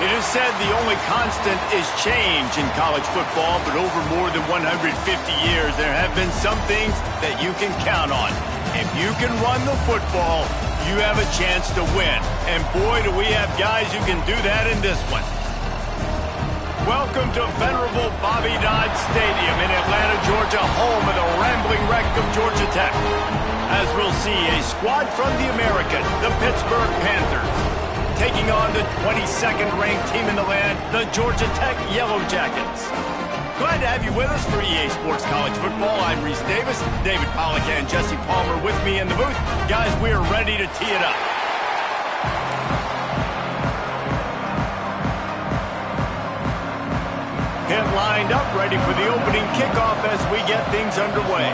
It is said the only constant is change in college football, but over more than 150 years, there have been some things that you can count on. If you can run the football, you have a chance to win. And boy, do we have guys who can do that in this one. Welcome to venerable Bobby Dodd Stadium in Atlanta, Georgia, home of the rambling wreck of Georgia Tech. As we'll see, a squad from the American, the Pittsburgh Panthers, taking on the 22nd ranked team in the land, the Georgia Tech Yellow Jackets. Glad to have you with us for EA Sports College Football. I'm Reese Davis, David Pollack and Jesse Palmer with me in the booth. Guys, we are ready to tee it up. Pitt lined up, ready for the opening kickoff as we get things underway.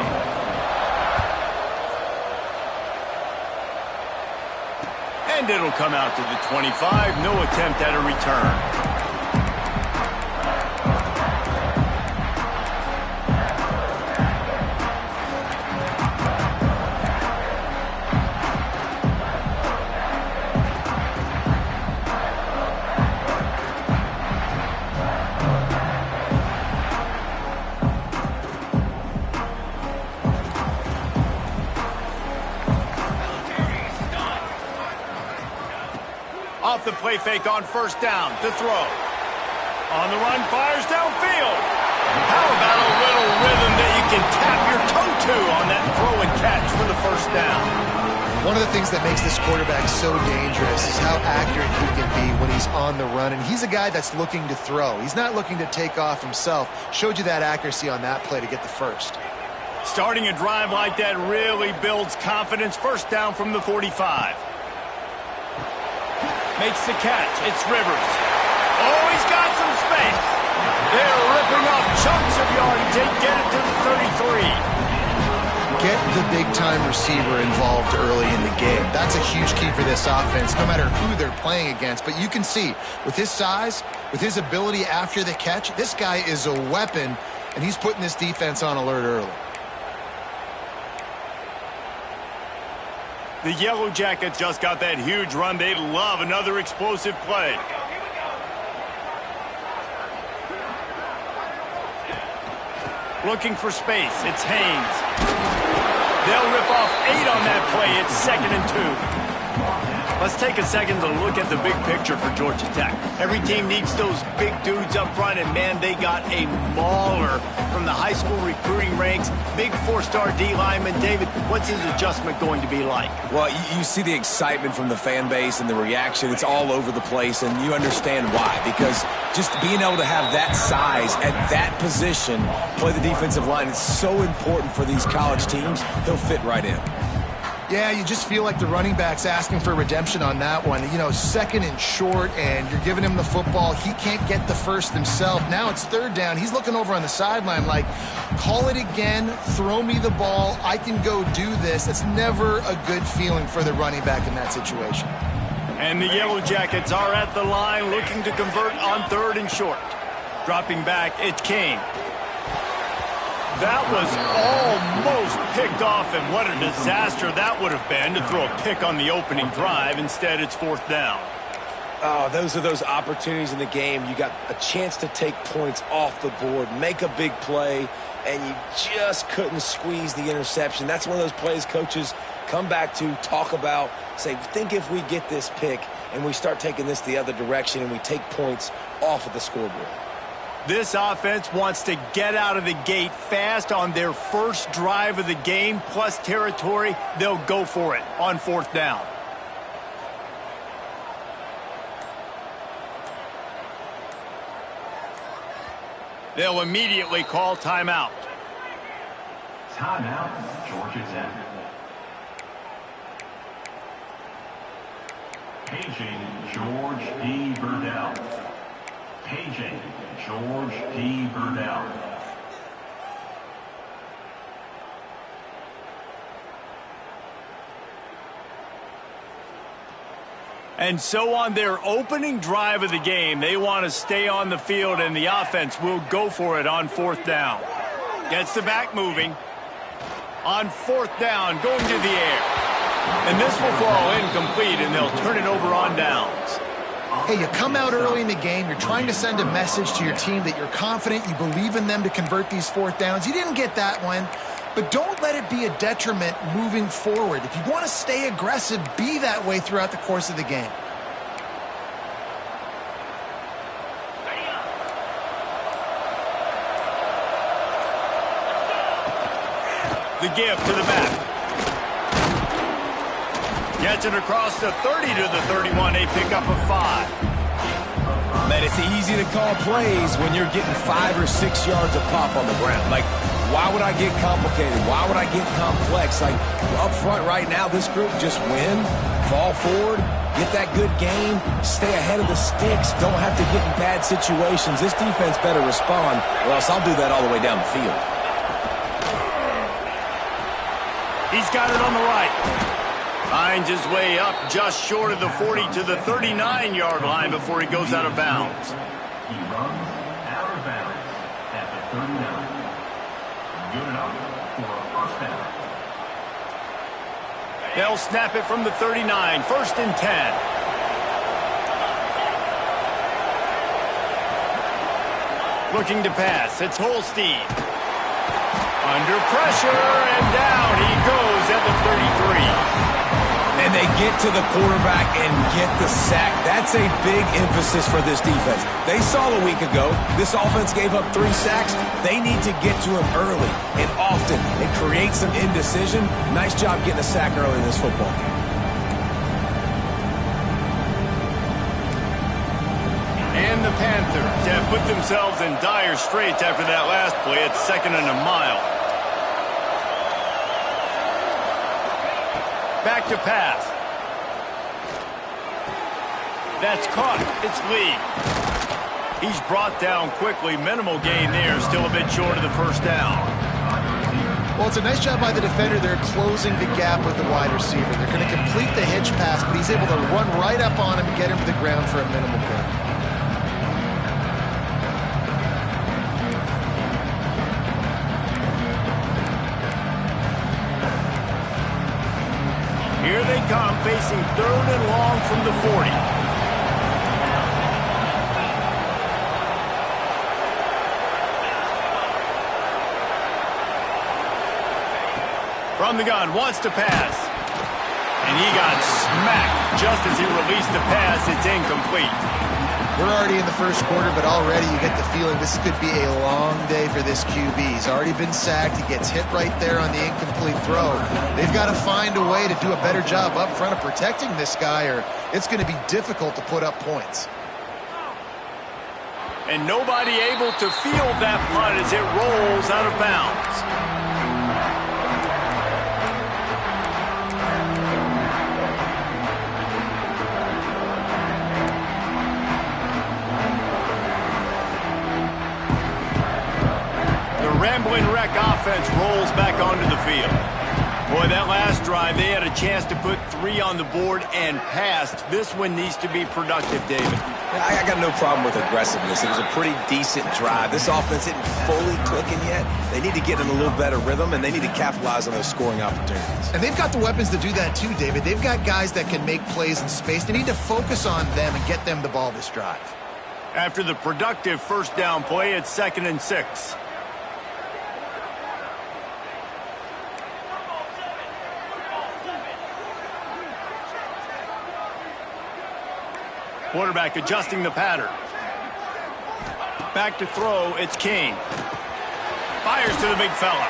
And it'll come out to the 25. No attempt at a return. Off the play fake on first down to throw. On the run, fires downfield. How about a little rhythm that you can tap your toe to on that throw and catch for the first down? One of the things that makes this quarterback so dangerous is how accurate he can be when he's on the run. And he's a guy that's looking to throw. He's not looking to take off himself. Showed you that accuracy on that play to get the first. Starting a drive like that really builds confidence. First down from the 45. Makes the catch. It's Rivers. Oh, he's got some space. They're ripping off chunks of yardage. They get it to the 33. Get the big-time receiver involved early in the game. That's a huge key for this offense, no matter who they're playing against. But you can see, with his size, with his ability after the catch, this guy is a weapon, and he's putting this defense on alert early. The Yellow Jackets just got that huge run. They'd love another explosive play. Looking for space. It's Haynes. They'll rip off 8 on that play. It's 2nd and 2. Let's take a second to look at the big picture for Georgia Tech. Every team needs those big dudes up front, and man, they got a mauler from the high school recruiting ranks. Big 4-star D lineman. David, what's his adjustment going to be like? Well, you see the excitement from the fan base and the reaction. It's all over the place, and you understand why. Because just being able to have that size at that position, play the defensive line, it's so important for these college teams. He'll fit right in. Yeah, you just feel like the running back's asking for redemption on that one. You know, 2nd and short, and you're giving him the football. He can't get the first himself. Now it's 3rd down. He's looking over on the sideline like, call it again, throw me the ball, I can go do this. That's never a good feeling for the running back in that situation. And the Yellow Jackets are at the line looking to convert on 3rd and short. Dropping back, it's Kane. That was almost picked off, and what a disaster that would have been to throw a pick on the opening drive. Instead, it's 4th down. Oh, those are those opportunities in the game. You got a chance to take points off the board, make a big play, and you just couldn't squeeze the interception. That's one of those plays coaches come back to, talk about, say, think if we get this pick and we start taking this the other direction and we take points off of the scoreboard. This offense wants to get out of the gate fast on their first drive of the game, plus territory. They'll go for it on 4th down. They'll immediately call timeout. Timeout, Georgia Tech. Paging George D. Burdell. Paging George D. Burdell. And so on their opening drive of the game, they want to stay on the field, and the offense will go for it on 4th down. Gets the back moving. On 4th down, going to the air. And this will fall incomplete, and they'll turn it over on downs. Hey, you come out early in the game, you're trying to send a message to your team that you're confident, you believe in them to convert these fourth downs. You didn't get that one, but don't let it be a detriment moving forward. If you want to stay aggressive, be that way throughout the course of the game. The give to the back. Gets it across the 30 to the 31. A pickup of 5. Man, it's easy to call plays when you're getting 5 or 6 yards of pop on the ground. Like, why would I get complicated? Why would I get complex? Like, up front right now, this group just win, fall forward, get that good game, stay ahead of the sticks, don't have to get in bad situations. This defense better respond, or else I'll do that all the way down the field. He's got it on the right. Finds his way up just short of the 40 to the 39-yard line before he goes out of bounds. He runs out of bounds at the 39. Good enough for a first down. They'll snap it from the 39. First and 10. Looking to pass. It's Holstein. Under pressure, and down he goes at the 33. And they get to the quarterback and get the sack. That's a big emphasis for this defense. They saw a week ago, this offense gave up 3 sacks. They need to get to him early and often and create some indecision. Nice job getting a sack early in this football game. And the Panthers have put themselves in dire straits after that last play. It's 2nd and a mile. Back to pass. That's caught. It's Lee. He's brought down quickly. Minimal gain there. Still a bit short of the first down. Well, it's a nice job by the defender. They're closing the gap with the wide receiver. They're going to complete the hitch pass, but he's able to run right up on him and get him to the ground for a minimal gain. Here they come, facing 3rd and long from the 40. From the gun, wants to pass. And he got smacked just as he released the pass. It's incomplete. We're already in the first quarter, but already you get the feeling this could be a long day for this QB. He's already been sacked. He gets hit right there on the incomplete throw. They've got to find a way to do a better job up front of protecting this guy, or it's going to be difficult to put up points. And nobody able to field that punt as it rolls out of bounds. Rambling wreck offense rolls back onto the field. Boy, that last drive, they had a chance to put 3 on the board and passed. This one needs to be productive, David. I got no problem with aggressiveness. It was a pretty decent drive. This offense isn't fully clicking yet. They need to get in a little better rhythm, and they need to capitalize on those scoring opportunities. And they've got the weapons to do that too, David. They've got guys that can make plays in space. They need to focus on them and get them the ball this drive. After the productive first down play, it's 2nd and 6. Quarterback adjusting the pattern. Back to throw, it's King. Fires to the big fella.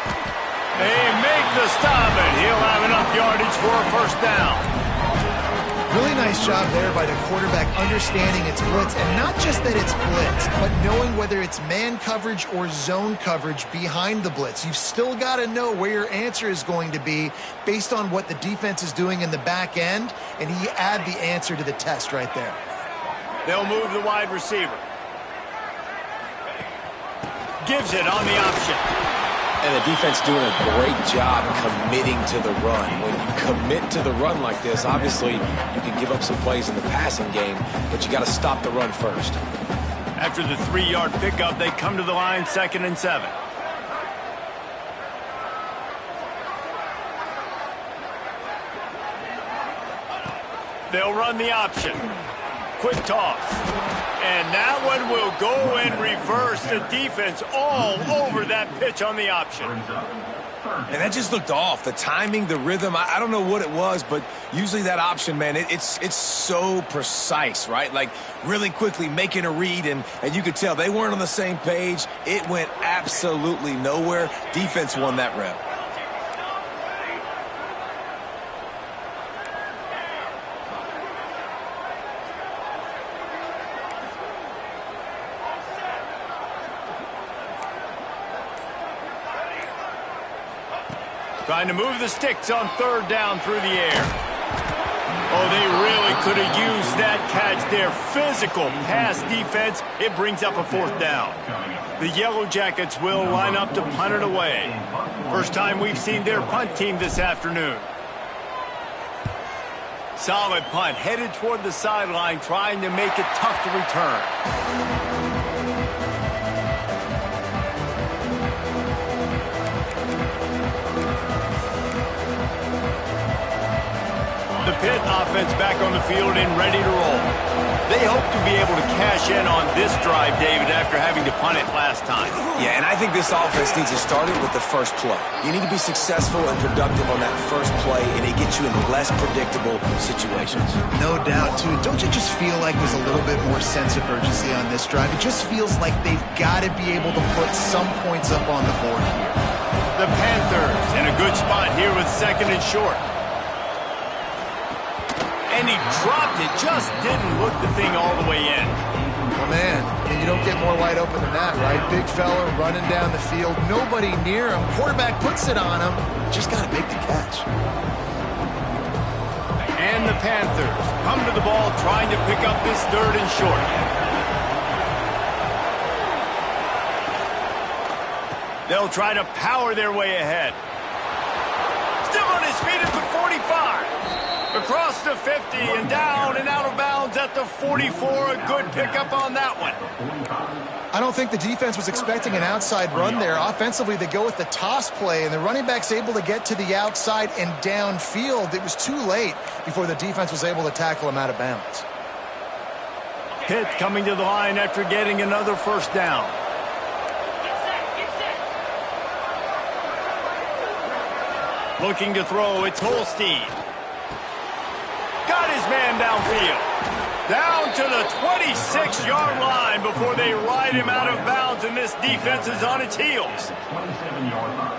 They make the stop, and he'll have enough yardage for a first down. Really nice job there by the quarterback understanding it's blitz, and not just that it's blitz, but knowing whether it's man coverage or zone coverage behind the blitz. You've still got to know where your answer is going to be based on what the defense is doing in the back end, and he add the answer to the test right there. They'll move the wide receiver. Gives it on the option. And the defense doing a great job committing to the run. When you commit to the run like this, obviously you can give up some plays in the passing game, but you got to stop the run first. After the 3-yard pickup, they come to the line, 2nd and 7. They'll run the option. quick toss. And that one will go in reverse. The defense all over that pitch on the option. And that just looked off. The timing, the rhythm, I don't know what it was, but usually that option, man, it's so precise, right? Like really quickly making a read, and you could tell they weren't on the same page. It went absolutely nowhere. Defense won that rep. Trying to move the sticks on third down through the air. Oh, they really could have used that catch there. Physical pass defense. It brings up a fourth down. The Yellow Jackets will line up to punt it away. First time we've seen their punt team this afternoon. Solid punt, headed toward the sideline, trying to make it tough to return. The Pitt offense back on the field and ready to roll. They hope to be able to cash in on this drive, David, after having to punt it last time. Yeah, and I think this offense needs to start it with the first play. You need to be successful and productive on that first play, and it gets you in less predictable situations. No doubt, too. Don't you just feel like there's a little bit more sense of urgency on this drive? It just feels like they've got to be able to put some points up on the board here. The Panthers in a good spot here with second and short. And he dropped it, just didn't look the thing all the way in. Well, man, you don't get more wide open than that, right? Big fella running down the field, nobody near him. Quarterback puts it on him. Just got to make the catch. And the Panthers come to the ball trying to pick up this third and short. They'll try to power their way ahead. Still on his feet at the 45. Across the 50 and down and out of bounds at the 44. A good pickup on that one. I don't think the defense was expecting an outside run there. Offensively, they go with the toss play, and the running back's able to get to the outside and downfield. It was too late before the defense was able to tackle him out of bounds. Pitt coming to the line after getting another first down. Looking to throw, it's Holstein. Got his man downfield. Down to the 26-yard line before they ride him out of bounds, and this defense is on its heels.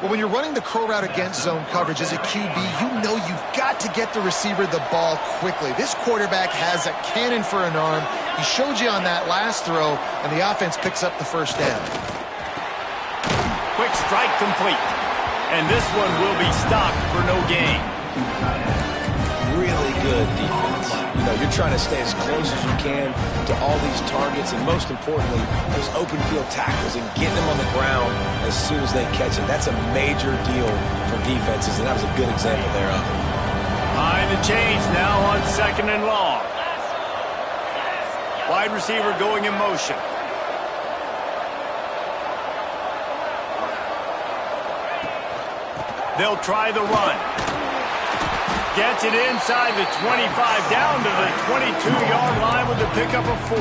Well, when you're running the crow route against zone coverage as a QB, you know you've got to get the receiver the ball quickly. This quarterback has a cannon for an arm. He showed you on that last throw, and the offense picks up the first down. Quick strike complete. And this one will be stopped for no gain. Really good defense. You know, you're trying to stay as close as you can to all these targets, and most importantly, those open field tackles and getting them on the ground as soon as they catch it. That's a major deal for defenses, and that was a good example there of it. Behind the chains now on second and long. Wide receiver going in motion. They'll try the run. Gets it inside the 25, down to the 22-yard line with the pickup of 4.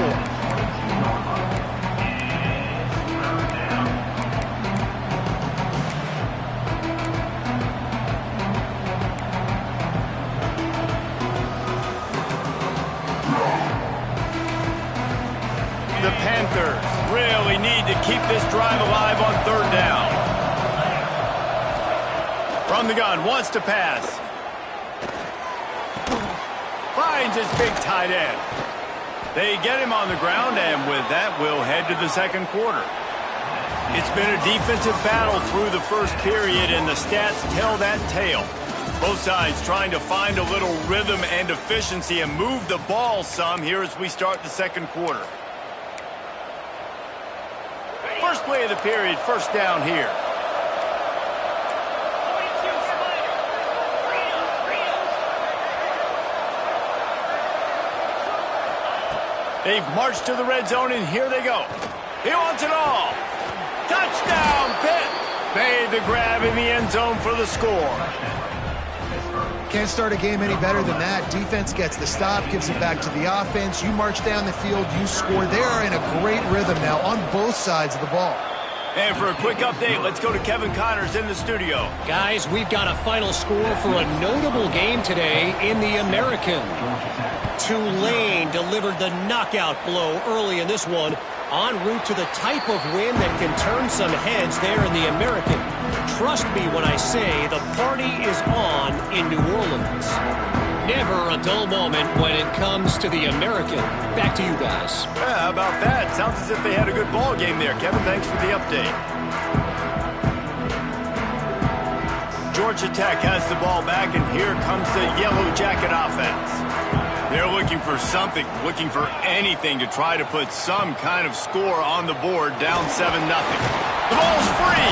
The Panthers really need to keep this drive alive on third down. From the gun, wants to pass. Finds his big tight end. They get him on the ground, and with that, we'll head to the second quarter. It's been a defensive battle through the first period, and the stats tell that tale. Both sides trying to find a little rhythm and efficiency and move the ball some here as we start the second quarter. First play of the period, first down here. They've marched to the red zone, and here they go. He wants it all. Touchdown, Pitt. Made the grab in the end zone for the score. Can't start a game any better than that. Defense gets the stop, gives it back to the offense. You march down the field, you score. They are in a great rhythm now on both sides of the ball. And for a quick update, let's go to Kevin Connors in the studio. Guys, we've got a final score for a notable game today in the American. Tulane delivered the knockout blow early in this one, en route to the type of win that can turn some heads there in the American. Trust me when I say the party is on in New Orleans. Never a dull moment when it comes to the American. Back to you guys. Yeah, how about that? Sounds as if they had a good ball game there. Kevin, thanks for the update. Georgia Tech has the ball back, and here comes the Yellow Jacket offense. They're looking for something, looking for anything to try to put some kind of score on the board, down 7-0. The ball's free!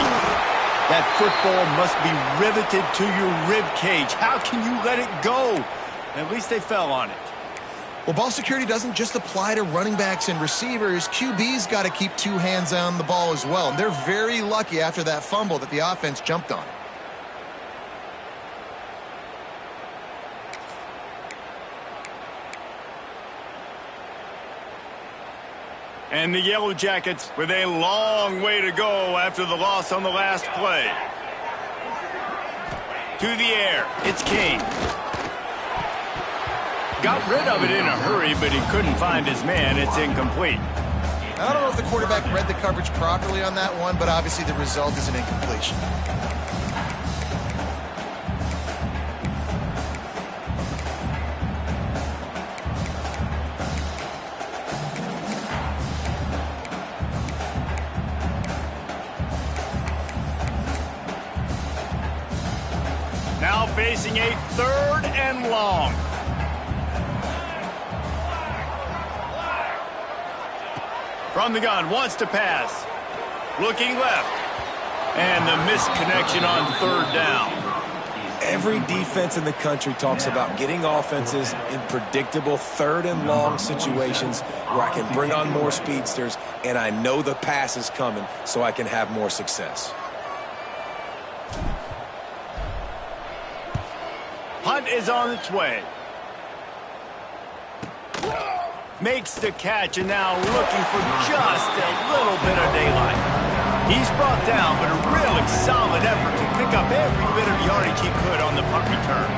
That football must be riveted to your rib cage. How can you let it go? At least they fell on it. Well, ball security doesn't just apply to running backs and receivers. QB's got to keep two hands on the ball as well. And they're very lucky after that fumble that the offense jumped on. And the Yellow Jackets with a long way to go after the loss on the last play. To the air, it's King. Got rid of it in a hurry, but he couldn't find his man. It's incomplete. I don't know if the quarterback read the coverage properly on that one, but obviously the result is an incompletion. Now facing a 3rd and long. From the gun, wants to pass. Looking left. And the missed connection on 3rd down. Every defense in the country talks about getting offenses in predictable 3rd and long situations where I can bring on more speedsters and I know the pass is coming so I can have more success. Hunt is on its way. Makes the catch and now looking for just a little bit of daylight. He's brought down, but a really solid effort to pick up every bit of yardage he could on the punt return.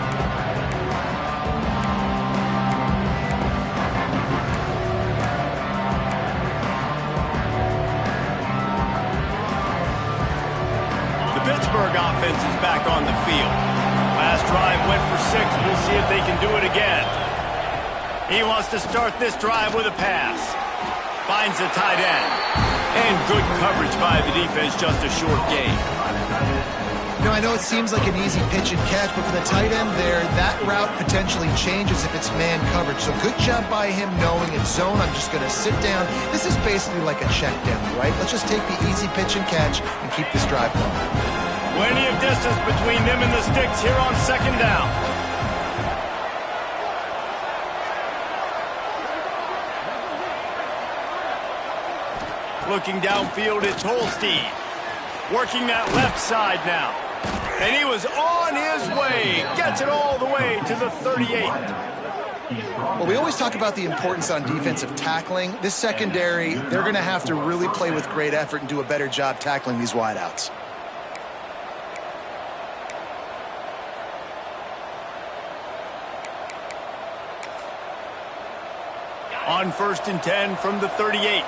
The Pittsburgh offense is back on the field. Last drive went for 6. We'll see if they can do it again. He wants to start this drive with a pass. Finds the tight end. And good coverage by the defense, just a short gain. Now, I know it seems like an easy pitch and catch, but for the tight end there, that route potentially changes if it's man coverage. So good job by him knowing it's zone. I'm just going to sit down. This is basically like a check down, right? Let's just take the easy pitch and catch and keep this drive going. Plenty of distance between them and the sticks here on 2nd down. Looking downfield, it's Holstein. Working that left side now. And he was on his way. Gets it all the way to the 38. Well, we always talk about the importance on defensive tackling. This secondary, they're going to have to really play with great effort and do a better job tackling these wideouts. On 1st and 10 from the 38.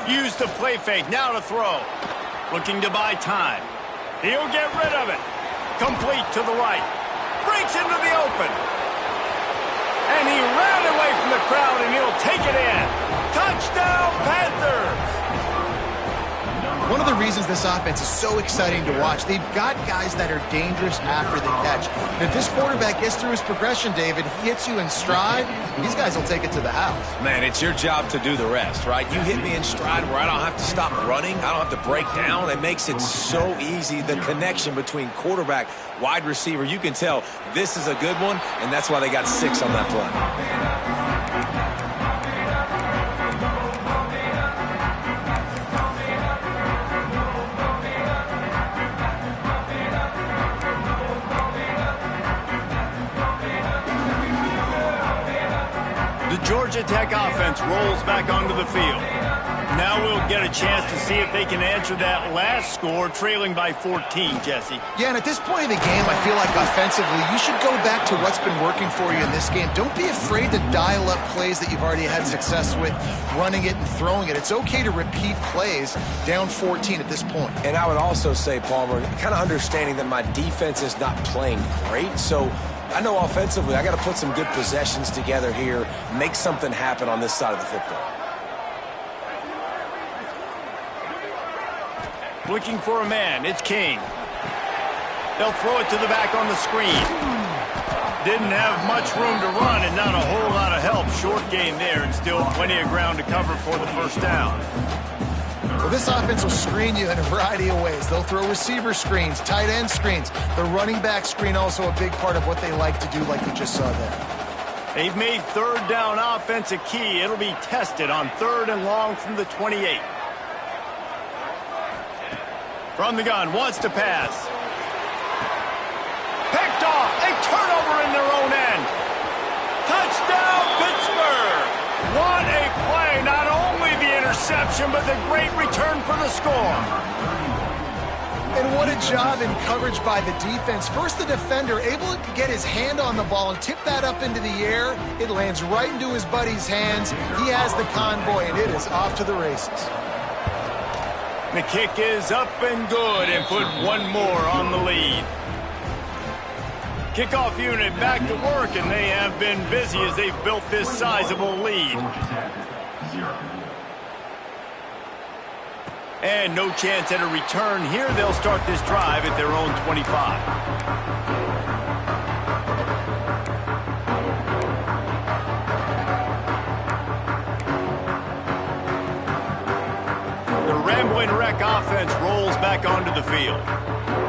Use the play fake, now to throw. Looking to buy time. He'll get rid of it. Complete to the right. Breaks into the open. And he ran away from the crowd, and he'll take it in. Touchdown, Panthers! One of the reasons this offense is so exciting to watch, they've got guys that are dangerous after the catch. And if this quarterback gets through his progression, David, he hits you in stride, these guys will take it to the house. Man, it's your job to do the rest, right? You hit me in stride where I don't have to stop running. I don't have to break down. It makes it so easy, the connection between quarterback, wide receiver. You can tell this is a good one, and that's why they got 6 on that play. Georgia Tech offense rolls back onto the field. Now we'll get a chance to see if they can answer that last score, trailing by 14, Jesse. Yeah, and at this point in the game, I feel like offensively, you should go back to what's been working for you in this game. Don't be afraid to dial up plays that you've already had success with, running it and throwing it. It's okay to repeat plays down 14 at this point. And I would also say, Palmer, kind of understanding that my defense is not playing great, so I know offensively I got to put some good possessions together here, make something happen on this side of the football. Looking for a man, it's King. They'll throw it to the back on the screen. Didn't have much room to run and not a whole lot of help. Short gain there and still plenty of ground to cover for the first down. Well, this offense will screen you in a variety of ways. They'll throw receiver screens, tight end screens. The running back screen also a big part of what they like to do, like we just saw there. They've made third down offense a key. It'll be tested on 3rd and long from the 28. From the gun, wants to pass. Picked off, a turnover in their own end. Touchdown, Pittsburgh. What a play, not only the interception, but the great return for the score. And what a job in coverage by the defense. First, the defender able to get his hand on the ball and tip that up into the air. It lands right into his buddy's hands. He has the convoy, and it is off to the races. The kick is up and good and put one more on the lead. Kickoff unit back to work, and they have been busy as they've built this sizable lead. And no chance at a return here. They'll start this drive at their own 25. Rambling Wreck offense rolls back onto the field.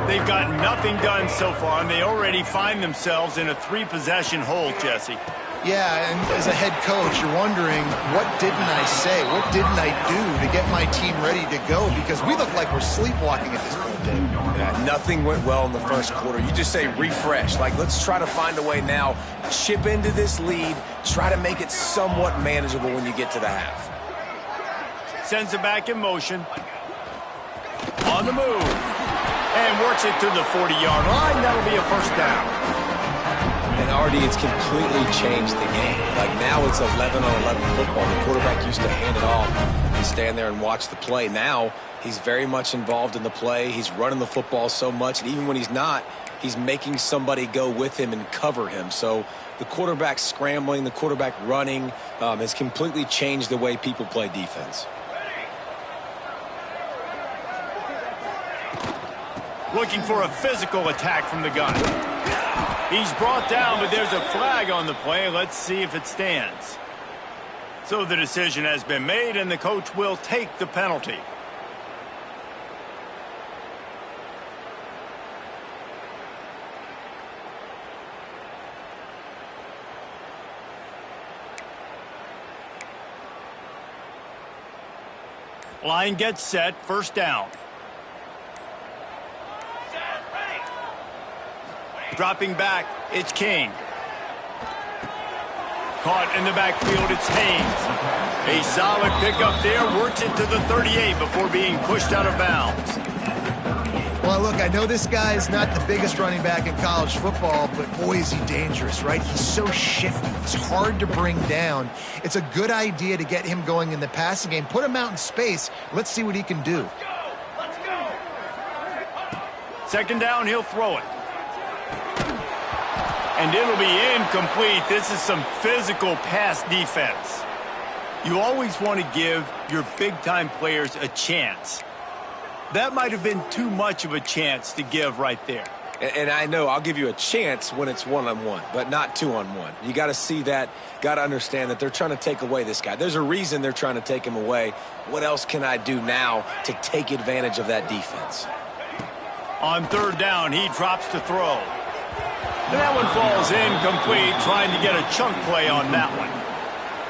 They've got nothing done so far, and they already find themselves in a 3-possession hole, Jesse. Yeah, and as a head coach, you're wondering, what didn't I say? What didn't I do to get my team ready to go? Because we look like we're sleepwalking at this point, Dave. Yeah, nothing went well in the first quarter. You just say refresh. Like, let's try to find a way now, chip into this lead, try to make it somewhat manageable when you get to the half. Sends it back in motion. On the move. And works it to the 40-yard line. That'll be a first down. And already it's completely changed the game. Like now it's 11-on-11 football. The quarterback used to hand it off and stand there and watch the play. Now he's very much involved in the play. He's running the football so much. And even when he's not, he's making somebody go with him and cover him. So the quarterback scrambling, the quarterback running has completely changed the way people play defense. Looking for a physical attack from the gun. He's brought down, but there's a flag on the play. Let's see if it stands. So the decision has been made, and the coach will take the penalty. Line gets set, first down. Dropping back, it's King. Caught in the backfield, it's Haynes. A solid pickup there, works it to the 38 before being pushed out of bounds. Well, look, I know this guy's not the biggest running back in college football, but boy, is he dangerous, right? He's so shifty. He's hard to bring down. It's a good idea to get him going in the passing game. Put him out in space. Let's see what he can do. Let's go. Second down, he'll throw it. And it'll be incomplete. This is some physical pass defense. You always want to give your big-time players a chance. That might have been too much of a chance to give right there. And I know I'll give you a chance when it's one-on-one, but not two-on-one. You got to see that, got to understand that they're trying to take away this guy. There's a reason they're trying to take him away. What else can I do now to take advantage of that defense? On third down, he drops to throw. That one falls incomplete, trying to get a chunk play on that one.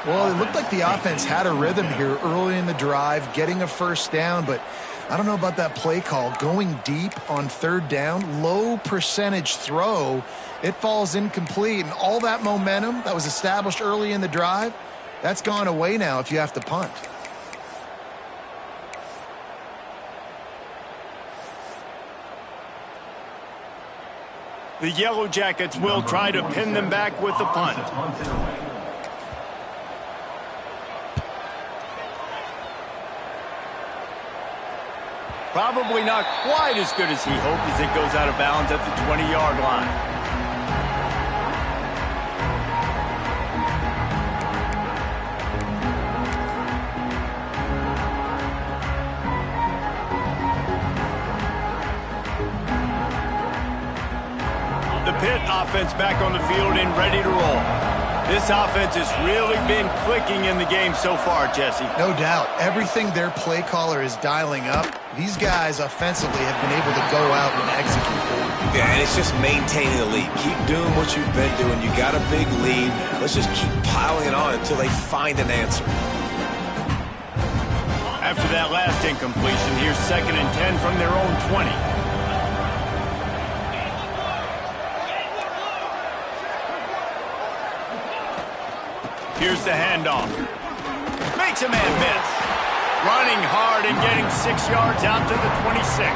Well, it looked like the offense had a rhythm here early in the drive, getting a first down, but I don't know about that play call. Going deep on third down, low percentage throw, it falls incomplete, and all that momentum that was established early in the drive That's gone away now if you have to punt. The Yellow Jackets will try to pin them back with the punt. Probably not quite as good as he hoped as it goes out of bounds at the 20-yard line. The Pitt offense back on the field and ready to roll. This offense has really been clicking in the game so far, Jesse. No doubt. Everything their play caller is dialing up, these guys offensively have been able to go out and execute. Yeah, and it's just maintaining the lead. Keep doing what you've been doing. You got a big lead. Let's just keep piling it on until they find an answer. After that last incompletion, here's 2nd and 10 from their own 20. Here's the handoff. Makes a man miss. Running hard and getting 6 yards out to the 26.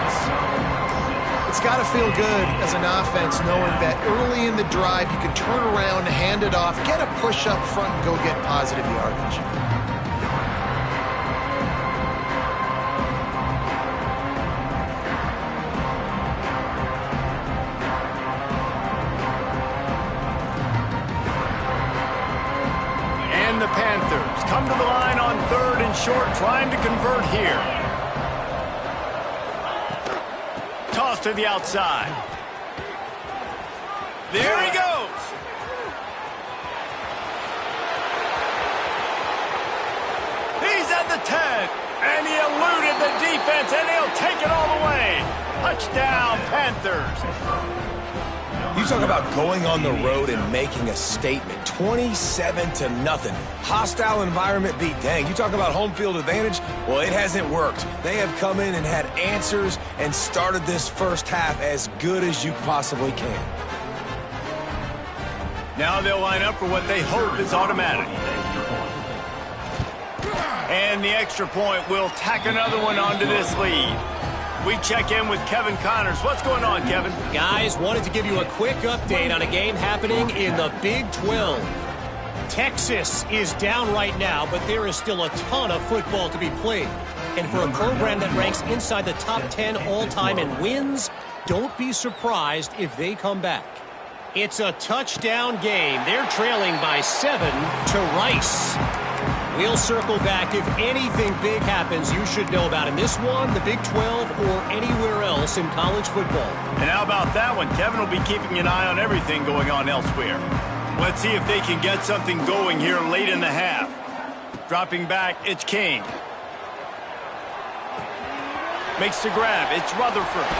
It's got to feel good as an offense knowing that early in the drive you can turn around, hand it off, get a push up front, and go get positive yardage. The Panthers come to the line on 3rd and short, trying to convert here. Toss to the outside. There he goes. He's at the 10, and he eluded the defense, and he'll take it all the way. Touchdown, Panthers. You talk about going on the road and making a statement. 27-0. Hostile environment beat. Dang, you talk about home field advantage? Well, it hasn't worked. They have come in and had answers and started this first half as good as you possibly can. Now they'll line up for what they hope is automatic. And the extra point will tack another one onto this lead. We check in with Kevin Connors. What's going on, Kevin? Guys, wanted to give you a quick update on a game happening in the Big 12. Texas is down right now, but there is still a ton of football to be played. And for a program that ranks inside the top 10 all-time in wins, don't be surprised if they come back. It's a touchdown game. They're trailing by 7 to Rice. We'll circle back if anything big happens you should know about in this one, the Big 12, or anywhere else in college football. And how about that one? Kevin will be keeping an eye on everything going on elsewhere. Let's see if they can get something going here late in the half. Dropping back, it's King. Makes the grab, it's Rutherford.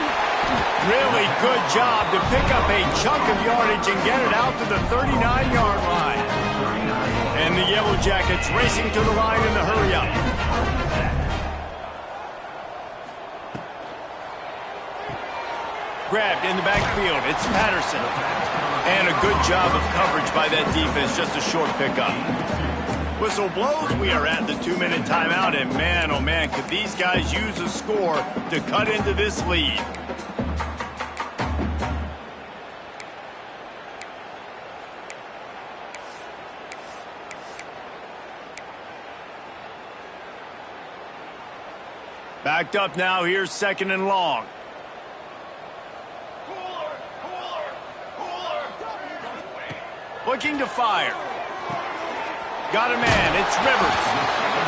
Really good job to pick up a chunk of yardage and get it out to the 39-yard line. And the Yellow Jackets racing to the line in the hurry-up. Grabbed in the backfield. It's Patterson. And a good job of coverage by that defense. Just a short pickup. Whistle blows. We are at the 2-minute timeout. And man, oh man, could these guys use a score to cut into this lead. Backed up now. Here's 2nd and long. Looking to fire. Got a man. It's Rivers.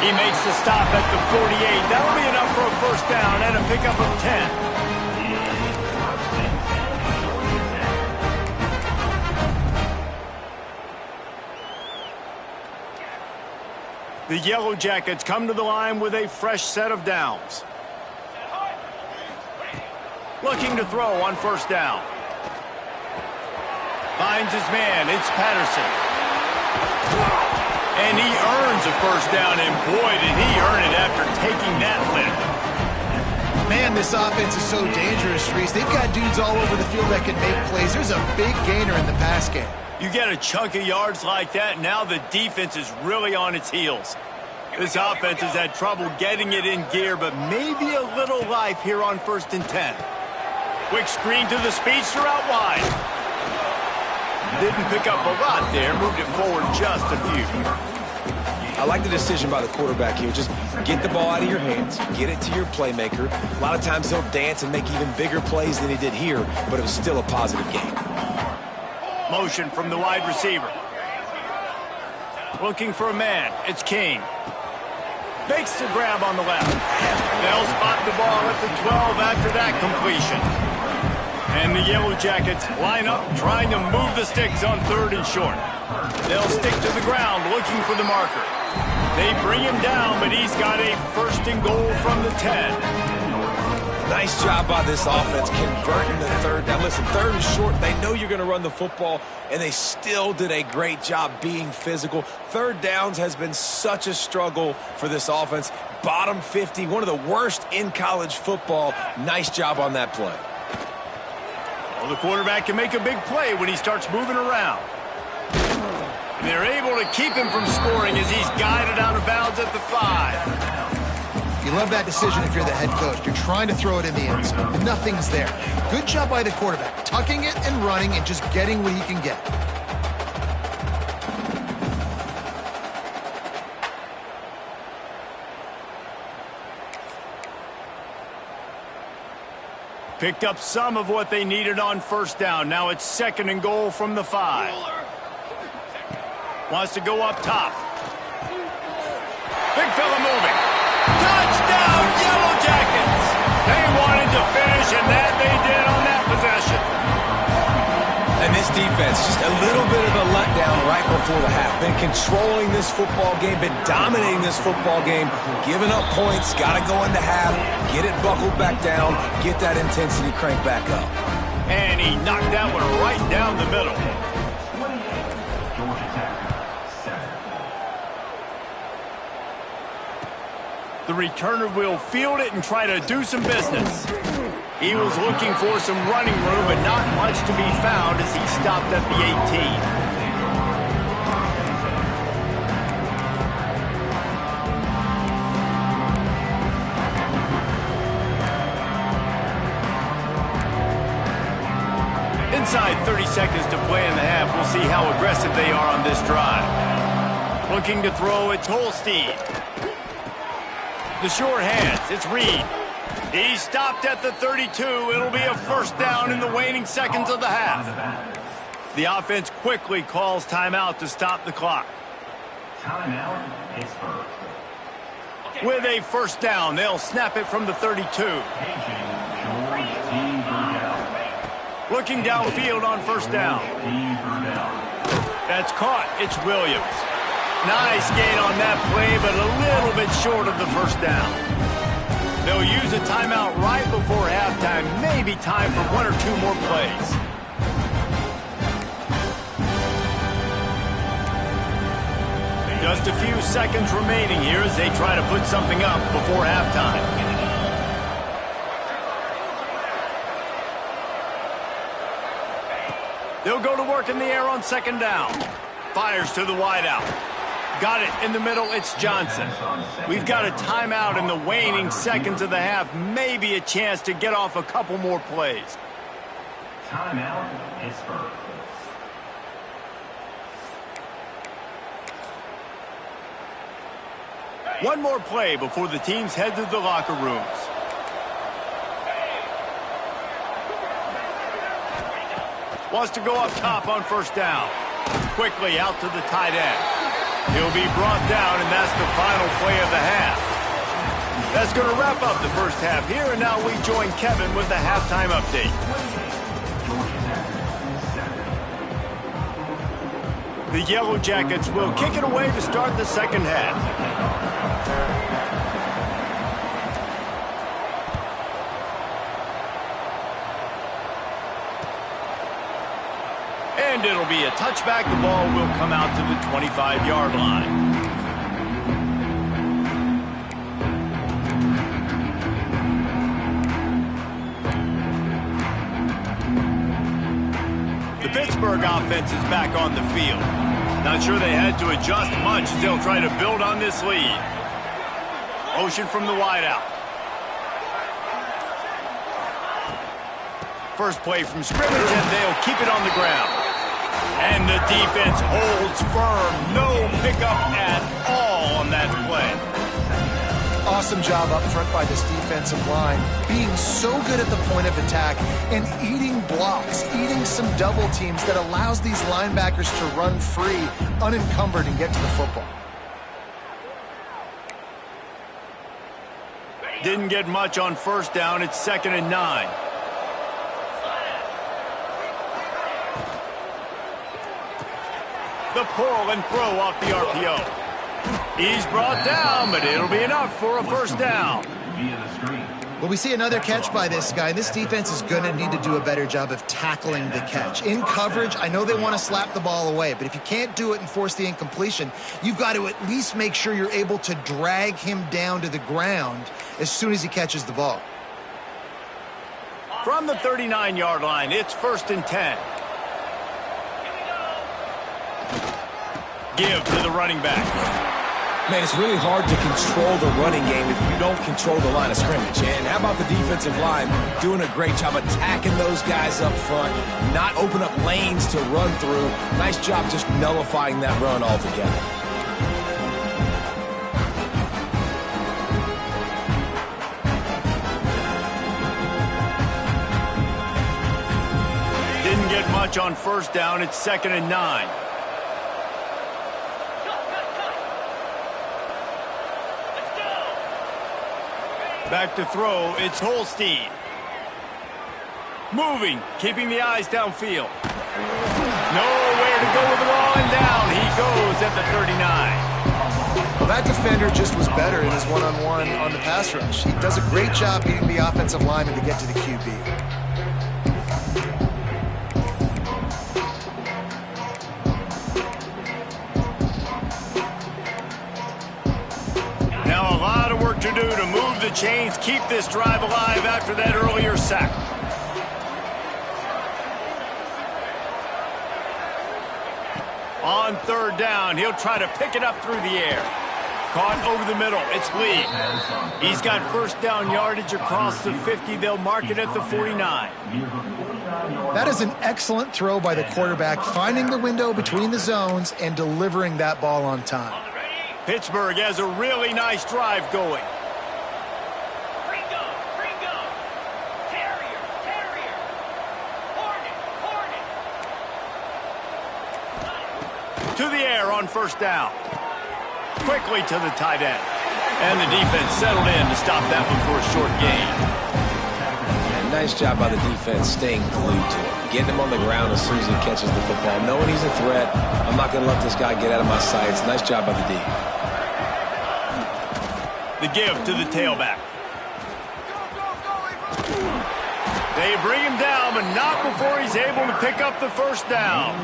He makes the stop at the 48. That'll be enough for a first down and a pickup of 10. The Yellow Jackets come to the line with a fresh set of downs. Looking to throw on first down. Finds his man. It's Patterson. And he earns a first down, and boy, did he earn it after taking that lift. Man, this offense is so dangerous, Reese. They've got dudes all over the field that can make plays. There's a big gainer in the pass game. You get a chunk of yards like that, now the defense is really on its heels. This offense has had trouble getting it in gear, but maybe a little life here on 1st and 10. Quick screen to the speedster out wide. Didn't pick up a lot there, moved it forward just a few. I like the decision by the quarterback here. Just get the ball out of your hands, get it to your playmaker. A lot of times he'll dance and make even bigger plays than he did here, but it was still a positive game. Motion from the wide receiver. Looking for a man. It's King. Makes the grab on the left. They'll spot the ball at the 12 after that completion. And the Yellow Jackets line up trying to move the sticks on 3rd and short. They'll stick to the ground looking for the marker. They bring him down, but he's got a 1st and goal from the 10. Nice job by this offense converting the 3rd down. Listen, 3rd and short, they know you're going to run the football, and they still did a great job being physical. 3rd downs has been such a struggle for this offense. Bottom 50, one of the worst in college football. Nice job on that play. Well, the quarterback can make a big play when he starts moving around. And they're able to keep him from scoring as he's guided out of bounds at the 5. You love that decision if you're the head coach. You're trying to throw it in the end zone, and nothing's there. Good job by the quarterback, tucking it and running and just getting what he can get. Picked up some of what they needed on 1st down. Now it's 2nd and goal from the 5. Wants to go up top. Big fella moving. Touchdown, Yellow Jackets! They wanted to finish, and that they did on that possession. And this defense, just a little bit of a letdown right before the half. Been controlling this football game, been dominating this football game, giving up points, got to go into half, get it buckled back down, get that intensity cranked back up. And he knocked that one right down the middle. The returner will field it and try to do some business. He was looking for some running room, but not much to be found as he stopped at the 18. Inside 30 seconds to play in the half. We'll see how aggressive they are on this drive. Looking to throw, it's Holstein. The short hands, it's Reed. He stopped at the 32. It'll be a 1st down in the waning seconds of the half. The offense quickly calls timeout to stop the clock. Timeout, Pittsburgh. With a 1st down, they'll snap it from the 32. Looking downfield on 1st down. That's caught. It's Williams. Nice gain on that play, but a little bit short of the 1st down. They'll use a timeout right before halftime. Maybe time for 1 or 2 more plays. Just a few seconds remaining here as they try to put something up before halftime. They'll go to work in the air on 2nd down. Fires to the wideout. Got it in the middle, it's Johnson. We've got a timeout in the waning seconds of the half. Maybe a chance to get off a couple more plays. Timeout, Pittsburgh. One more play before the teams head to the locker rooms. Wants to go up top on 1st down. Quickly out to the tight end. He'll be brought down, and that's the final play of the half. That's going to wrap up the 1st half here, and now we join Kevin with the halftime update. The Yellow Jackets will kick it away to start the 2nd half. And it'll be a touchback. The ball will come out to the 25-yard line. The Pittsburgh Pittsburgh offense is back on the field. Not sure they had to adjust much as they'll try to build on this lead. Motion from the wideout. First play from scrimmage, and they'll keep it on the ground. And the defense holds firm. No pickup at all on that play. Awesome job up front by this defensive line, being so good at the point of attack and eating blocks, eating some double teams that allows these linebackers to run free, unencumbered, and get to the football. Didn't get much on first down. It's 2nd and 9. The pull and throw off the RPO. He's brought down, but it'll be enough for a first down. Well, we see another catch by this guy. This defense is going to need to do a better job of tackling the catch. In coverage, I know they want to slap the ball away, but if you can't do it and force the incompletion, you've got to at least make sure you're able to drag him down to the ground as soon as he catches the ball. From the 39-yard line, it's 1st and 10. Give to the running back. Man, it's really hard to control the running game if you don't control the line of scrimmage. And how about the defensive line doing a great job attacking those guys up front, not open up lanes to run through. Nice job just nullifying that run altogether. Didn't get much on first down. It's 2nd and 9. Back to throw, it's Holstein. Moving, keeping the eyes downfield. Nowhere to go with the ball, and down he goes at the 39. Well, that defender just was better in his one-on-one on the pass rush. He does a great job beating the offensive lineman to get to the QB. To do to move the chains, keep this drive alive after that earlier sack. On 3rd down, he'll try to pick it up through the air. Caught over the middle, it's Lee. He's got first down yardage across the 50. They'll mark it at the 49. That is an excellent throw by the quarterback, finding the window between the zones and delivering that ball on time. Pittsburgh has a really nice drive going. To the air on first down. Quickly to the tight end. And the defense settled in to stop that one for a short gain. Yeah, nice job by the defense staying glued to it. Getting him on the ground as soon as he catches the football. Knowing he's a threat, I'm not going to let this guy get out of my sights. Nice job by the D. The give to the tailback. They bring him down, but not before he's able to pick up the first down.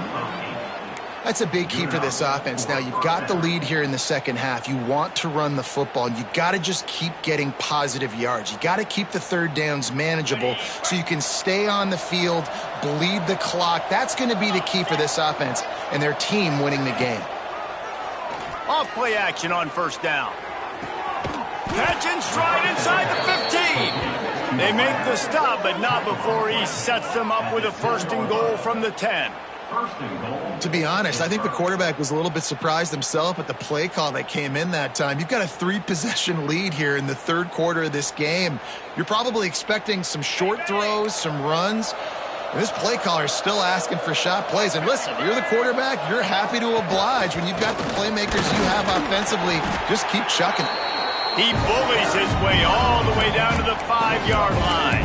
That's a big key for this offense. Now, you've got the lead here in the second half. You want to run the football, and you got to just keep getting positive yards. You got to keep the 3rd downs manageable so you can stay on the field, bleed the clock. That's going to be the key for this offense and their team winning the game. Off play action on first down. Catch and stride inside the 15. They make the stop, but not before he sets them up with a 1st and goal from the 10. To be honest, I think the quarterback was a little bit surprised himself at the play call that came in that time. You've got a 3-possession lead here in the 3rd quarter of this game. You're probably expecting some short throws, some runs. And this play caller is still asking for shot plays. And listen, you're the quarterback. You're happy to oblige. When you've got the playmakers you have offensively, just keep chucking it. He bullies his way all the way down to the 5-yard line.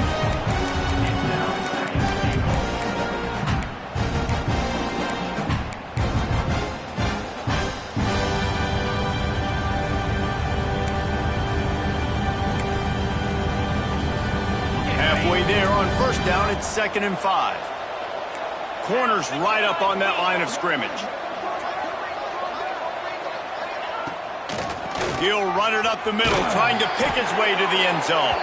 Halfway there on first down, it's 2nd and 5. Corners right up on that line of scrimmage. He'll run it up the middle, trying to pick his way to the end zone.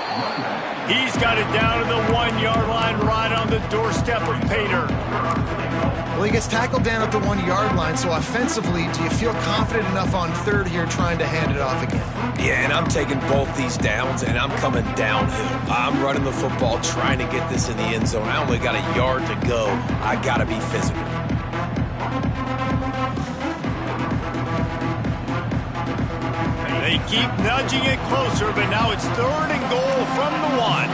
He's got it down to the 1-yard line right on the doorstep of Pater. Well, he gets tackled down at the 1-yard line, so offensively, do you feel confident enough on third here trying to hand it off again? Yeah, and I'm taking both these downs, and I'm coming downhill. I'm running the football, trying to get this in the end zone. I only got a yard to go. I got to be physical. They keep nudging it closer, but now it's 3rd and goal from the 1.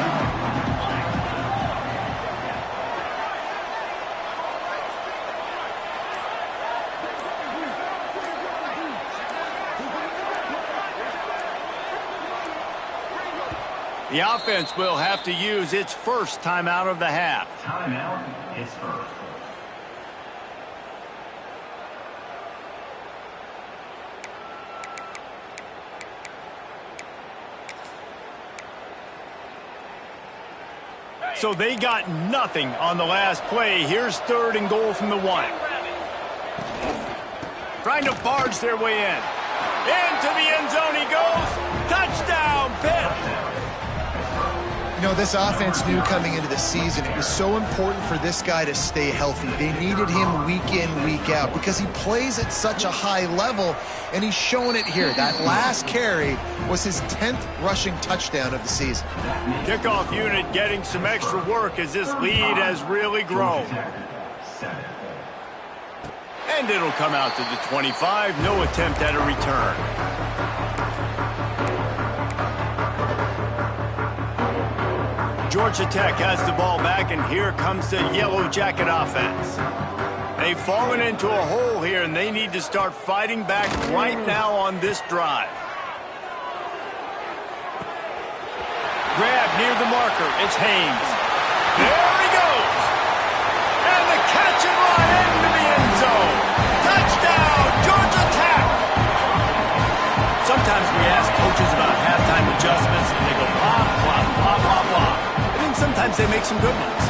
The offense will have to use its first timeout of the half. Timeout, Pittsburgh. So they got nothing on the last play. Here's 3rd and goal from the 1. Trying to barge their way in. Into the end zone he goes. Touchdown, Pitt. You know, this offense knew coming into the season it was so important for this guy to stay healthy. They needed him week in, week out because he plays at such a high level, and he's showing it here. That last carry was his 10th rushing touchdown of the season. Kickoff unit getting some extra work as this lead has really grown. And it'll come out to the 25. No attempt at a return. Georgia Tech has the ball back, and here comes the Yellow Jacket offense. They've fallen into a hole here, and they need to start fighting back right now on this drive. Grab near the marker. It's Haynes. There he goes. And the catch and run into the end zone. Touchdown, Georgia Tech. Sometimes we ask coaches about halftime adjustments, and they go blah, blah, blah, blah, blah. Sometimes they make some good ones.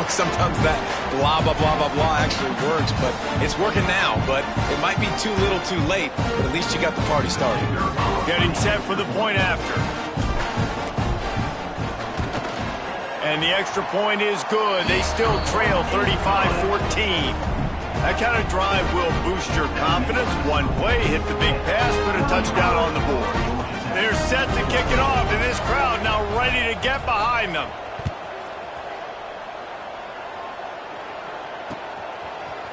Sometimes that blah, blah, blah, blah, blah actually works, but it's working now. But it might be too little too late, but at least you got the party started. Getting set for the point after. And the extra point is good. They still trail 35-14. That kind of drive will boost your confidence. One play, hit the big pass, put a touchdown on the board. They're set to kick it off, and this crowd now ready to get behind them.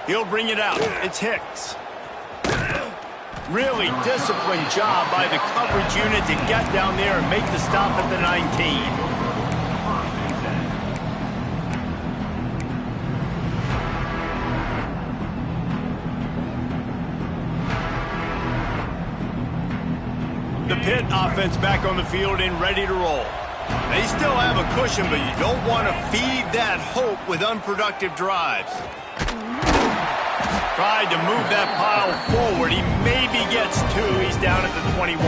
He'll bring it out. It's Hicks. Really disciplined job by the coverage unit to get down there and make the stop at the 19. The Pitt offense back on the field and ready to roll. They still have a cushion, but you don't want to feed that hope with unproductive drives. Tried to move that pile forward. He maybe gets 2. He's down at the 21.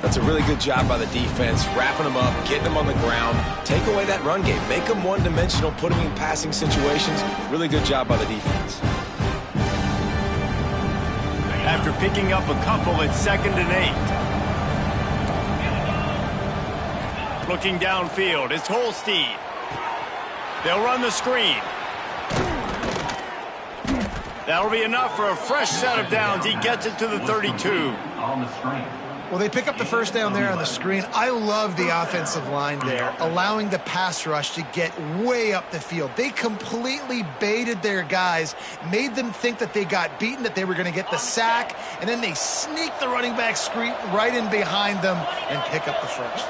That's a really good job by the defense, wrapping them up, getting them on the ground. Take away that run game. Make them one-dimensional, put them in passing situations. Really good job by the defense. After picking up a couple, it's 2nd and 8. Looking downfield, it's Holstein. They'll run the screen. That'll be enough for a fresh set of downs. He gets it to the 32. On the screen. Well, they pick up the first down there on the screen. I love the offensive line there, allowing the pass rush to get way up the field. They completely baited their guys, made them think that they got beaten, that they were going to get the sack, and then they sneak the running back screen right in behind them and pick up the first.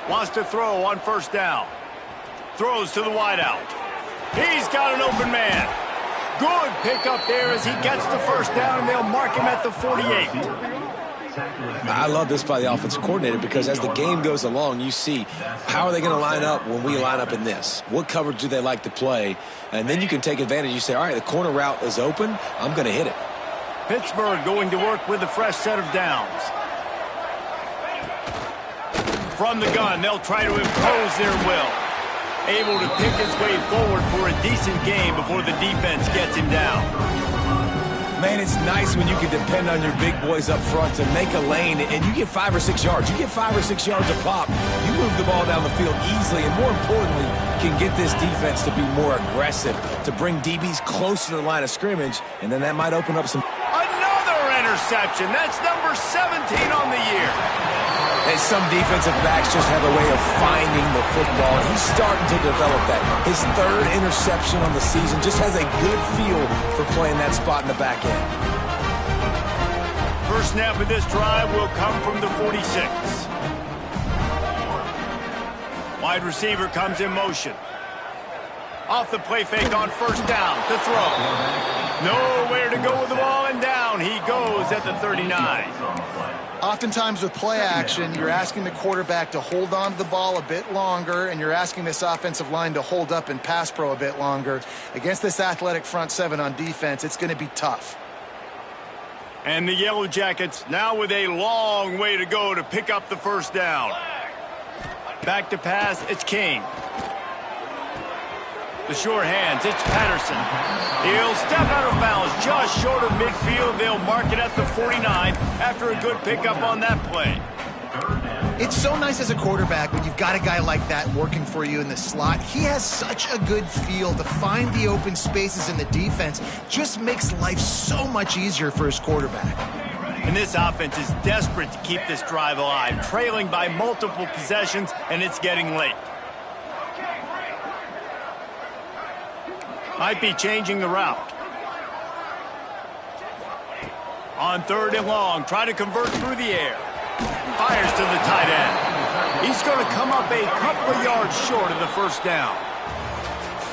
Wants to throw on 1st down. Throws to the wideout. He's got an open man. Good pickup there as he gets the first down, and they'll mark him at the 48. I love this by the offensive coordinator because as the game goes along, you see how are they going to line up when we line up in this? What coverage do they like to play? And then you can take advantage. You say, all right, the corner route is open. I'm going to hit it. Pittsburgh going to work with a fresh set of downs. From the gun, they'll try to impose their will. Able to pick his way forward for a decent game before the defense gets him down. Man, it's nice when you can depend on your big boys up front to make a lane, and you get 5 or 6 yards. You get 5 or 6 yards a pop. You move the ball down the field easily, and more importantly, can get this defense to be more aggressive, to bring DBs close to the line of scrimmage, and then that might open up some... Another interception. That's number 17 on the year. And some defensive backs just have a way of finding the football. He's starting to develop that. His 3rd interception on the season, just has a good feel for playing that spot in the back end. First snap of this drive will come from the 46. Wide receiver comes in motion. Off the play fake on first down to throw. Nowhere to go with the ball, and down he goes at the 39. Oftentimes with play action, you're asking the quarterback to hold on to the ball a bit longer, and you're asking this offensive line to hold up in pass pro a bit longer. Against this athletic front 7 on defense, it's going to be tough. And the Yellow Jackets now with a long way to go to pick up the first down. Back to pass, it's King. The sure hands, it's Patterson. He'll step out of bounds just short of midfield. They'll mark it at the 49 after a good pickup on that play. It's so nice as a quarterback when you've got a guy like that working for you in the slot. He has such a good feel to find the open spaces in the defense. Just makes life so much easier for his quarterback. And this offense is desperate to keep this drive alive, trailing by multiple possessions, and it's getting late. Might be changing the route. On 3rd and long, try to convert through the air. Fires to the tight end. He's going to come up a couple of yards short of the first down.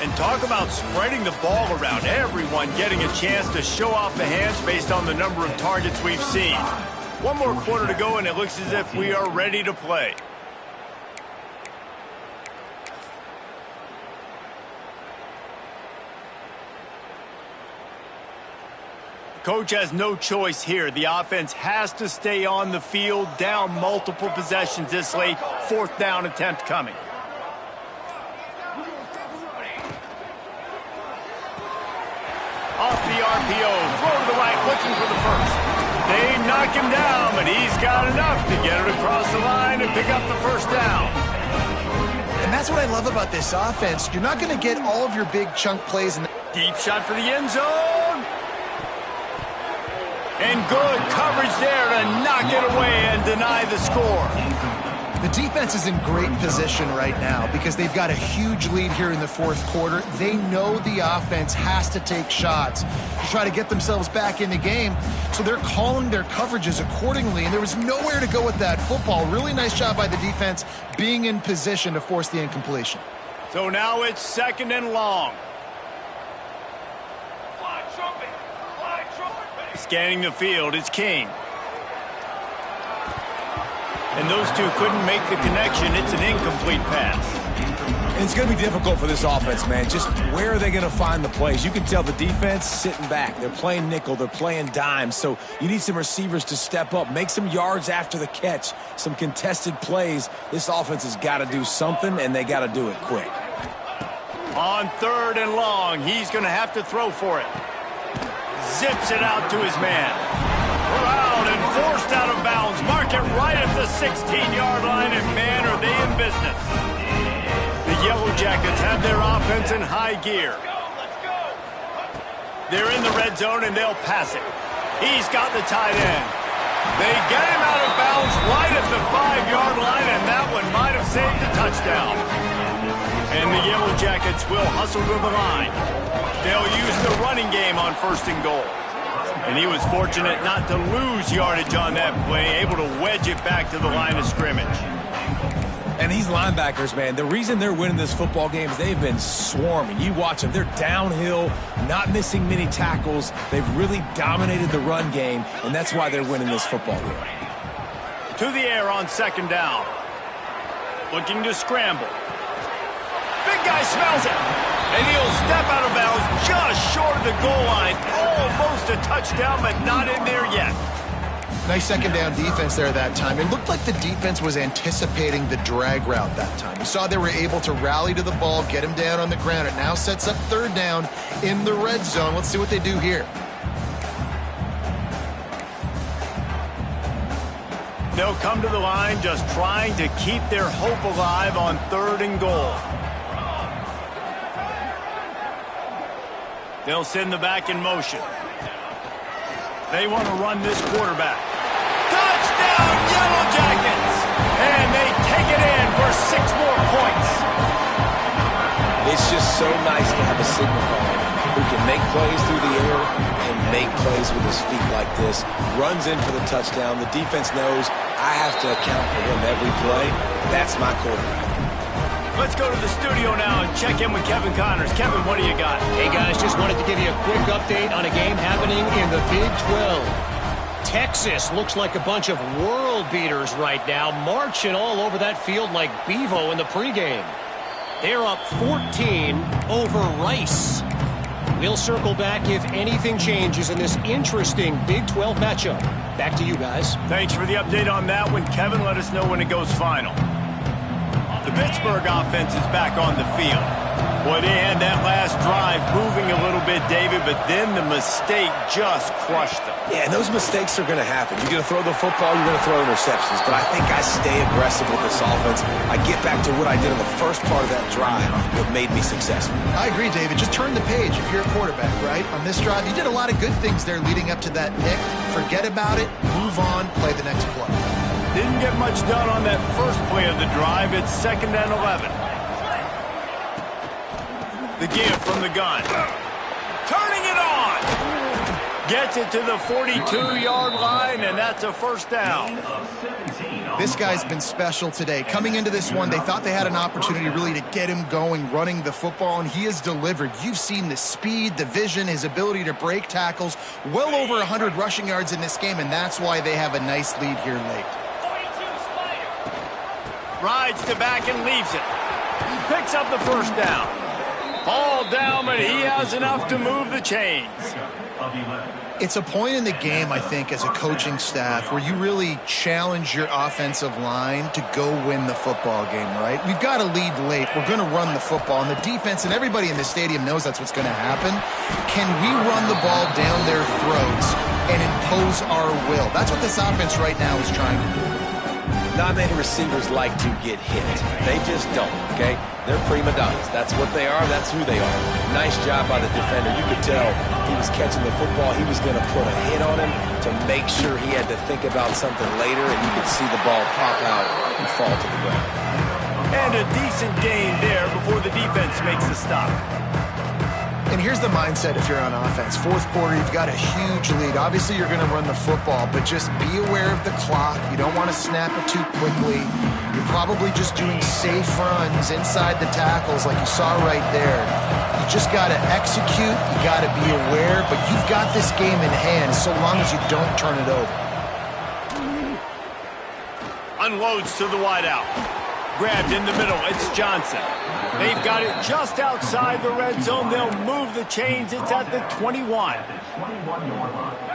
And talk about spreading the ball around. Everyone getting a chance to show off the hands based on the number of targets we've seen. One more quarter to go, and it looks as if we are ready to play. Coach has no choice here. The offense has to stay on the field, down multiple possessions this late. 4th down attempt coming. Off the RPO, throw to the right, looking for the first. They knock him down, but he's got enough to get it across the line and pick up the first down. And that's what I love about this offense. You're not going to get all of your big chunk plays in the... Deep shot for the end zone. And good coverage there to knock it away and deny the score. The defense is in great position right now because they've got a huge lead here in the 4th quarter. They know the offense has to take shots to try to get themselves back in the game, so they're calling their coverages accordingly, and there was nowhere to go with that football. Really nice job by the defense being in position to force the incompletion. So now it's 2nd and long. Scanning the field, it's King. And those two couldn't make the connection. It's an incomplete pass. And it's going to be difficult for this offense, man. Just where are they going to find the plays? You can tell the defense sitting back. They're playing nickel. They're playing dime. So you need some receivers to step up, make some yards after the catch, some contested plays. This offense has got to do something, and they got to do it quick. On 3rd and long, he's going to have to throw for it. Zips it out to his man. Around and forced out of bounds. Mark it right at the 16-yard line, and man, are they in business. The Yellow Jackets have their offense in high gear. They're in the red zone, and they'll pass it. He's got the tight end. They get him out of bounds right at the 5-yard line, and that one might have saved a touchdown. And the Yellow Jackets will hustle to the line. They'll use the running game on 1st and goal. And he was fortunate not to lose yardage on that play, able to wedge it back to the line of scrimmage. And these linebackers, man, the reason they're winning this football game is they've been swarming. You watch them. They're downhill, not missing many tackles. They've really dominated the run game, and that's why they're winning this football game. To the air on 2nd down. Looking to scramble. Big guy smells it. And he'll step out of bounds just short of the goal line. Almost a touchdown, but not in there yet. Nice 2nd down defense there that time. It looked like the defense was anticipating the drag route that time. You saw they were able to rally to the ball, get him down on the ground. It now sets up 3rd down in the red zone. Let's see what they do here. they'll come to the line just trying to keep their hope alive on 3rd and goal. They'll send the back in motion. They want to run this quarterback. Touchdown, Yellow Jackets! And they take it in for 6 more points. It's just so nice to have a signal caller who can make plays through the air and make plays with his feet like this. Runs in for the touchdown. The defense knows I have to account for him every play. That's my quarterback. Let's go to the studio now and check in with Kevin Connors. Kevin, what do you got? Hey, guys, just wanted to give you a quick update on a game happening in the Big 12. Texas looks like a bunch of world beaters right now, marching all over that field like Bevo in the pregame. They're up 14 over Rice. We'll circle back if anything changes in this interesting Big 12 matchup. Back to you guys. Thanks for the update on that one, Kevin. Let us know when it goes final. The Pittsburgh offense is back on the field. Boy, they had that last drive moving a little bit, David, but then the mistake just crushed them. Yeah, and those mistakes are going to happen. You're going to throw the football, you're going to throw interceptions. But I think I stay aggressive with this offense. I get back to what I did in the first part of that drive that made me successful. I agree, David. Just turn the page if you're a quarterback, right? On this drive, you did a lot of good things there leading up to that pick. Forget about it, move on, play the next play. Didn't get much done on that first play of the drive. It's 2nd and 11. The give from the gun. Turning it on. Gets it to the 42-yard line, and that's a 1st down. This guy's been special today. Coming into this one, they thought they had an opportunity really to get him going, running the football, and he has delivered. You've seen the speed, the vision, his ability to break tackles. Well over 100 rushing yards in this game, and that's why they have a nice lead here late. Rides to back and leaves it. Picks up the 1st down. Ball down, but he has enough to move the chains. It's a point in the game, I think, as a coaching staff where you really challenge your offensive line to go win the football game, right? We've got to lead late. We're going to run the football. And the defense and everybody in the stadium knows that's what's going to happen. Can we run the ball down their throats and impose our will? That's what this offense right now is trying to do. Not many receivers like to get hit. They just don't, okay? They're prima donnas. That's what they are. That's who they are. Nice job by the defender. You could tell he was catching the football. He was going to put a hit on him to make sure he had to think about something later, and you could see the ball pop out and fall to the ground. And a decent gain there before the defense makes the stop. And here's the mindset if you're on offense. 4th quarter, you've got a huge lead. Obviously, you're going to run the football, but just be aware of the clock. You don't want to snap it too quickly. You're probably just doing safe runs inside the tackles like you saw right there. You just got to execute. You got to be aware, but you've got this game in hand so long as you don't turn it over. Unloads to the wideout. Grabbed in the middle. It's Johnson. They've got it just outside the red zone. They'll move the chains. It's at the 21.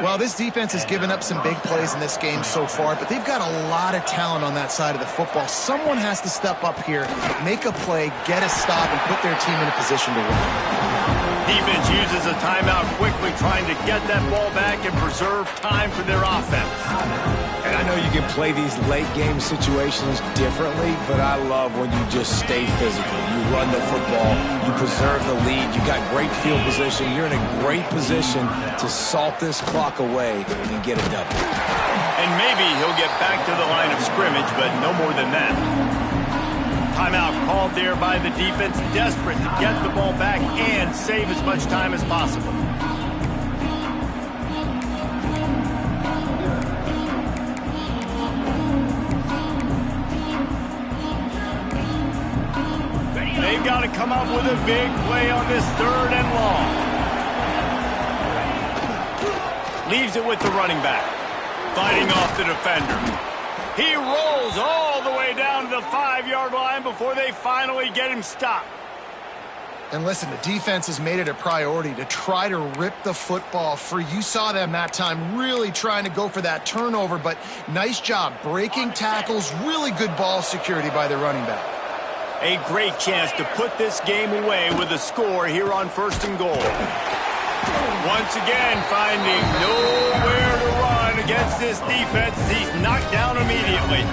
Well, this defense has given up some big plays in this game so far, but they've got a lot of talent on that side of the football. Someone has to step up here, make a play, get a stop, and put their team in a position to win. Defense uses a timeout quickly, trying to get that ball back and preserve time for their offense. And I know you can play these late-game situations differently, but I love when you just stay physical. You run the football, you preserve the lead, you got great field position, you're in a great position to salt this clock away and get a W. And maybe he'll get back to the line of scrimmage, but no more than that. Timeout called there by the defense, desperate to get the ball back and save as much time as possible. They've got to come up with a big play on this 3rd and long. Leaves it with the running back. Fighting off the defender. He rolls all the way down to the 5-yard line before they finally get him stopped. And listen, the defense has made it a priority to try to rip the football free. You saw them that time really trying to go for that turnover, but nice job breaking tackles, really good ball security by the running back. A great chance to put this game away with a score here on 1st and goal. Once again, finding nowhere to run doing against this defense. He's knocked down immediately.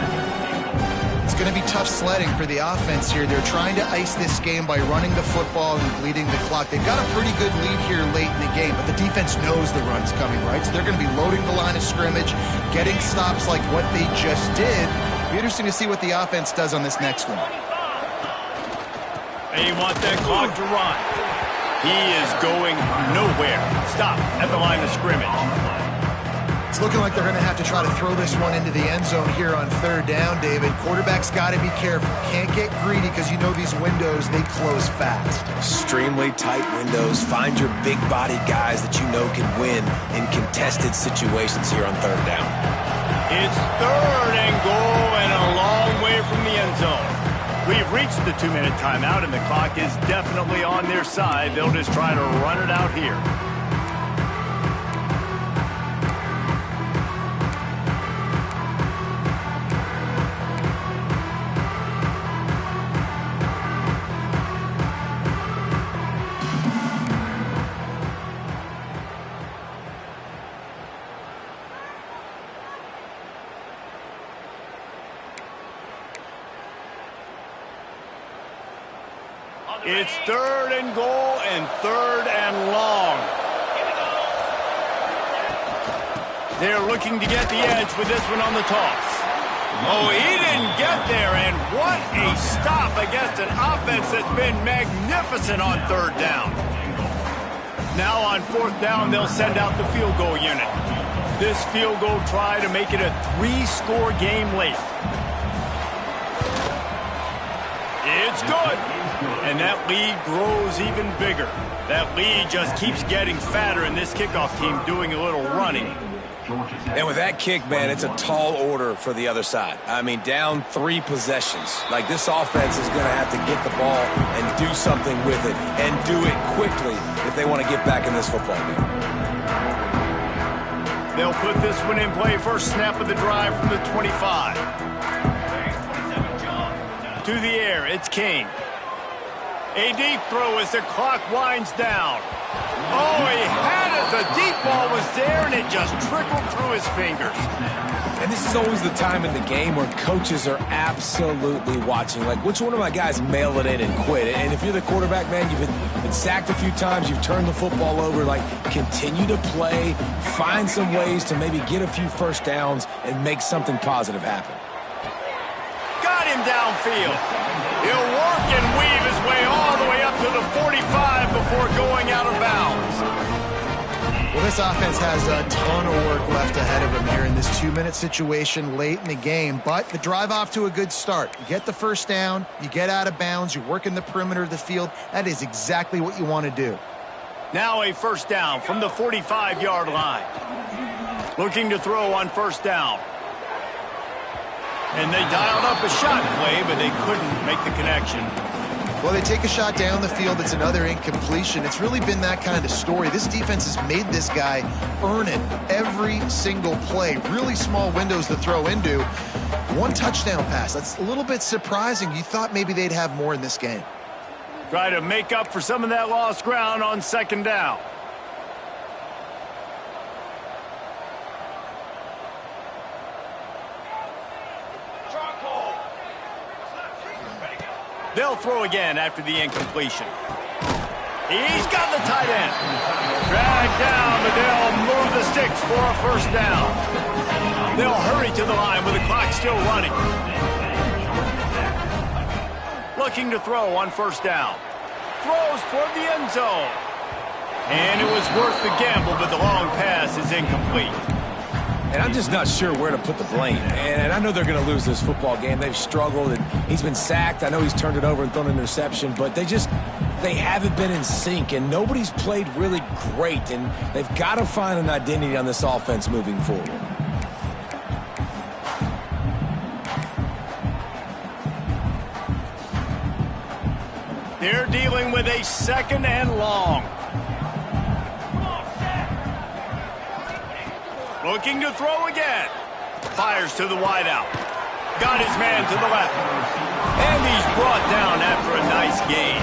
It's going to be tough sledding for the offense here. They're trying to ice this game by running the football and bleeding the clock. They've got a pretty good lead here late in the game, but the defense knows the run's coming, right? So they're going to be loading the line of scrimmage, getting stops like what they just did. Be interesting to see what the offense does on this next one. They want that clock to run. He is going nowhere. Stop at the line of scrimmage. It's looking like they're going to have to try to throw this one into the end zone here on third down, David. Quarterback's got to be careful. Can't get greedy because you know these windows, they close fast. Extremely tight windows. Find your big body guys that you know can win in contested situations here on third down. It's third and goal and a long way from the end zone. We've reached the 2-minute timeout, and the clock is definitely on their side. They'll just try to run it out here. It's third and goal and third and long. They're looking to get the edge with this one on the toss. Oh, he didn't get there, and what a stop against an offense that's been magnificent on third down. Now on fourth down, they'll send out the field goal unit. This field goal try to make it a 3-score game late. It's good. And that lead grows even bigger. That lead just keeps getting fatter, and this kickoff team doing a little running. And with that kick, man, it's a tall order for the other side. I mean, down 3 possessions. Like, this offense is going to have to get the ball and do something with it, and do it quickly if they want to get back in this football game. They'll put this one in play. First snap of the drive from the 25. To the air, it's King. A deep throw as the clock winds down. Oh, he had it. The deep ball was there, and it just trickled through his fingers. And this is always the time in the game where coaches are absolutely watching. Like, which one of my guys mail it in and quit? And if you're the quarterback, man, you've been sacked a few times, you've turned the football over. Like, continue to play, find some ways to maybe get a few first downs and make something positive happen. Got him downfield. He'll work and weave his way all the way up to the 45 before going out of bounds. Well, this offense has a ton of work left ahead of them here in this 2-minute situation late in the game, but the drive off to a good start. You get the first down, you get out of bounds, you work in the perimeter of the field. That is exactly what you want to do. Now a first down from the 45-yard line. Looking to throw on first down. And they dialed up a shot play, but they couldn't make the connection. Well, they take a shot down the field. It's another incompletion. It's really been that kind of story. This defense has made this guy earn it every single play. Really small windows to throw into. 1 touchdown pass. That's a little bit surprising. You thought maybe they'd have more in this game. Try to make up for some of that lost ground on second down. They'll throw again after the incompletion. He's got the tight end. Dragged down, but they'll move the sticks for a first down. They'll hurry to the line with the clock still running. Looking to throw on first down. Throws toward the end zone. And it was worth the gamble, but the long pass is incomplete. And I'm just not sure where to put the blame. And I know they're going to lose this football game. They've struggled, and he's been sacked. I know he's turned it over and thrown an interception, but they haven't been in sync, and nobody's played really great, and they've got to find an identity on this offense moving forward. They're dealing with a second and long. Looking to throw again. Fires to the wideout. Got his man to the left. And he's brought down after a nice gain.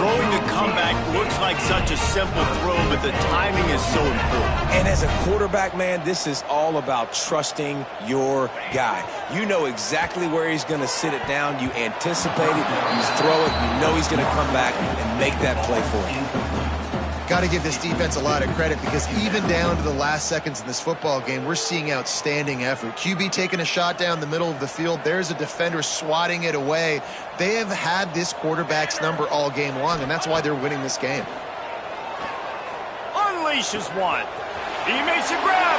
Throwing the comeback looks like like such a simple throw, but the timing is so important. And as a quarterback, man, this is all about trusting your guy. You know exactly where he's going to sit it down. You anticipate it. You throw it. You know he's going to come back and make that play for you. Got to give this defense a lot of credit because even down to the last seconds in this football game, we're seeing outstanding effort. QB taking a shot down the middle of the field. There's a defender swatting it away. They have had this quarterback's number all game long, and that's why they're winning this game. Unleashes one. He makes a grab.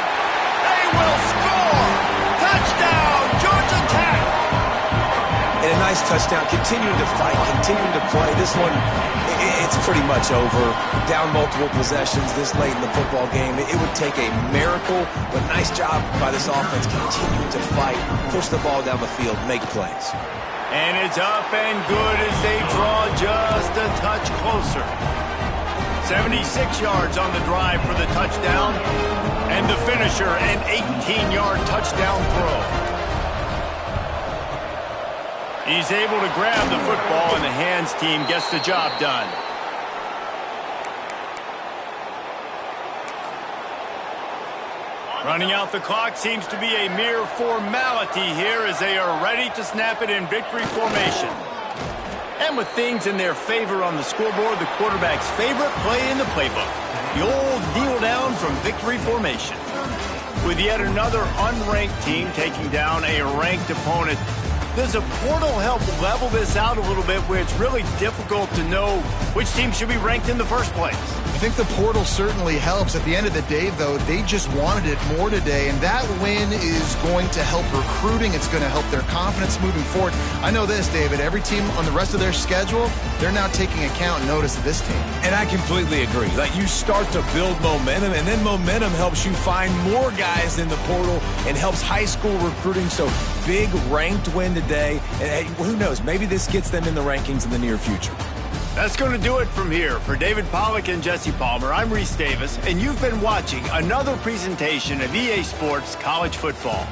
They will score. Touchdown, Georgia Tech. And a nice touchdown. Continuing to fight, continuing to play. This one, it's pretty much over. Down multiple possessions this late in the football game. It would take a miracle, but nice job by this offense continuing to fight, push the ball down the field, make plays. And it's up and good as they draw just a touch closer. 76 yards on the drive for the touchdown. And the finisher, an 18-yard touchdown throw. He's able to grab the football, and the hands team gets the job done. Running out the clock seems to be a mere formality here as they are ready to snap it in victory formation. And with things in their favor on the scoreboard, the quarterback's favorite play in the playbook, the old kneel down from victory formation. With yet another unranked team taking down a ranked opponent, does a portal help level this out a little bit where it's really difficult to know which team should be ranked in the first place? I think the portal certainly helps. At the end of the day, though, they just wanted it more today, and that win is going to help recruiting. It's going to help their confidence moving forward. I know this, David, every team on the rest of their schedule, they're now taking account and notice of this team. And I completely agree. Like, you start to build momentum, and then momentum helps you find more guys in the portal and helps high school recruiting. So big ranked win today, and who knows, maybe this gets them in the rankings in the near future. That's going to do it from here. For David Pollack and Jesse Palmer, I'm Reese Davis, and you've been watching another presentation of EA Sports College Football.